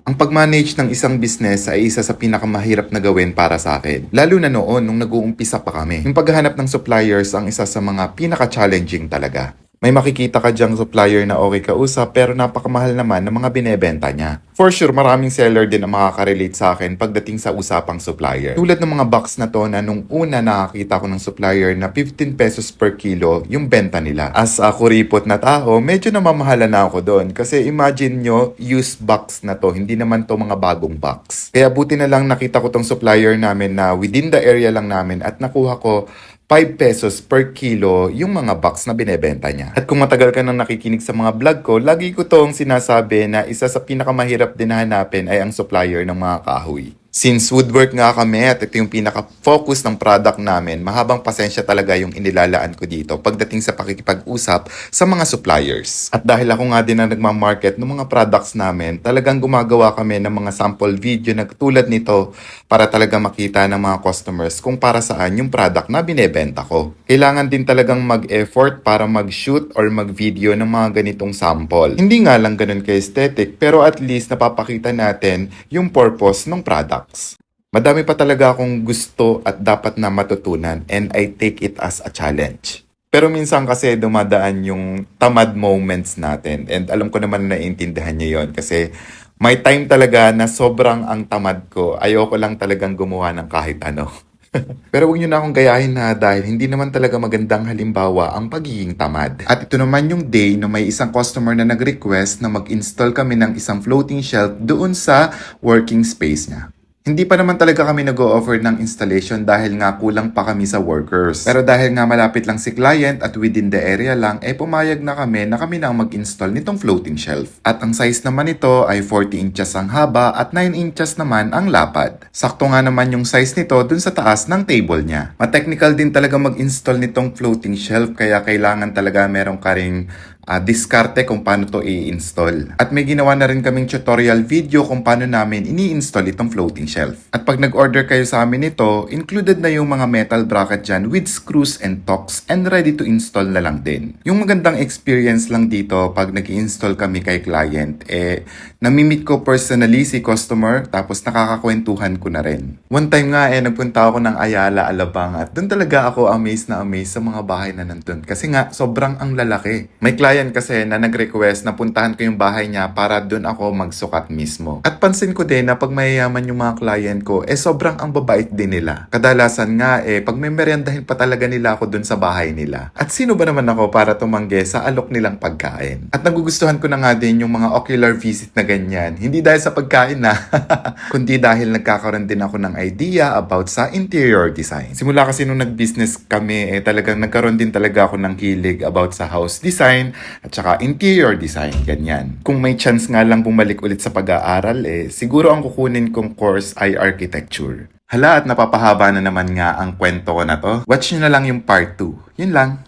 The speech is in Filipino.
Ang pag-manage ng isang business ay isa sa pinakamahirap na gawin para sa akin. Lalo na noon nung nag-uumpisa pa kami. Yung paghahanap ng suppliers ang isa sa mga pinaka-challenging talaga. May makikita ka diyang supplier na okay kausap pero napakamahal naman ng mga binebenta niya. For sure, maraming seller din ang makaka-relate sa akin pagdating sa usapang supplier. Tulad ng mga box na to na nung una nakakita ko ng supplier na 15 pesos per kilo yung benta nila. As a kuripot na tao, medyo namamahala na ako doon. Kasi imagine nyo, used box na to, hindi naman to mga bagong box. Kaya buti na lang nakita ko tong supplier namin na within the area lang namin at nakuha ko 5 pesos per kilo yung mga box na binebenta niya. At kung matagal ka nang nakikinig sa mga vlog ko, lagi ko tong sinasabi na isa sa pinakamahirap din hanapin ay ang supplier ng mga kahoy. Since woodwork nga kami at ito yung pinaka-focus ng product namin, mahabang pasensya talaga yung inilalaan ko dito pagdating sa pakikipag-usap sa mga suppliers. At dahil ako nga din ang nagmamarket ng mga products namin, talagang gumagawa kami ng mga sample video na tulad nito para talaga makita ng mga customers kung para saan yung product na binebenta ko. Kailangan din talagang mag-effort para mag-shoot or mag-video ng mga ganitong sample. Hindi nga lang ganun ka-aesthetic pero at least napapakita natin yung purpose ng product. Madami pa talaga akong gusto at dapat na matutunan and I take it as a challenge. Pero minsan kasi dumadaan yung tamad moments natin and alam ko naman na naiintindihan niyo yon kasi may time talaga na sobrang ang tamad ko. Ayoko lang talagang gumawa ng kahit ano. Pero huwag nyo na akong gayahin na dahil hindi naman talaga magandang halimbawa ang pagiging tamad. At ito naman yung day na may isang customer na nag-request na mag-install kami ng isang floating shelf doon sa working space niya. Hindi pa naman talaga kami nag-o-offer ng installation dahil nga kulang pa kami sa workers. Pero dahil nga malapit lang si client at within the area lang, pumayag na kami na ang mag-install nitong floating shelf. At ang size naman nito ay 40 inches ang haba at 9 inches naman ang lapad. Sakto nga naman yung size nito dun sa taas ng table niya. Ma-technical din talaga mag-install nitong floating shelf kaya kailangan talaga meron ka ring diskarte kung paano to i-install. At may ginawa na rin kaming tutorial video kung paano namin ini-install itong floating shelf. At pag nag-order kayo sa amin nito, included na yung mga metal bracket dyan with screws and tocks and ready to install na lang din. Yung magandang experience lang dito pag nag-install kami kay client, namimit ko personally si customer tapos nakakakwentuhan ko na rin. One time nga nagpunta ako ng Ayala, Alabang at doon talaga ako amazed sa mga bahay na nandun. Kasi nga sobrang ang lalaki. May client kasi na nag-request na puntahan ko yung bahay niya para doon ako magsukat mismo. At pansin ko din na pag mayayaman yung mga client ko, sobrang ang babait din nila. Kadalasan nga pag may meriendahin pa talaga nila ako doon sa bahay nila. At sino ba naman ako para tumanggi sa alok nilang pagkain? At nagugustuhan ko na nga din yung mga ocular visit na ganyan. Hindi dahil sa pagkain na, kundi dahil nagkakaroon din ako ng idea about sa interior design. Simula kasi nung nag-business kami, talagang nagkaroon din talaga ako ng hilig about sa house design, at saka interior design, ganyan. Kung may chance nga lang bumalik ulit sa pag-aaral, siguro ang kukunin kong course ay architecture. Hala at napapahaba na naman nga ang kwento ko na to. Watch nyo na lang yung part 2. Yun lang.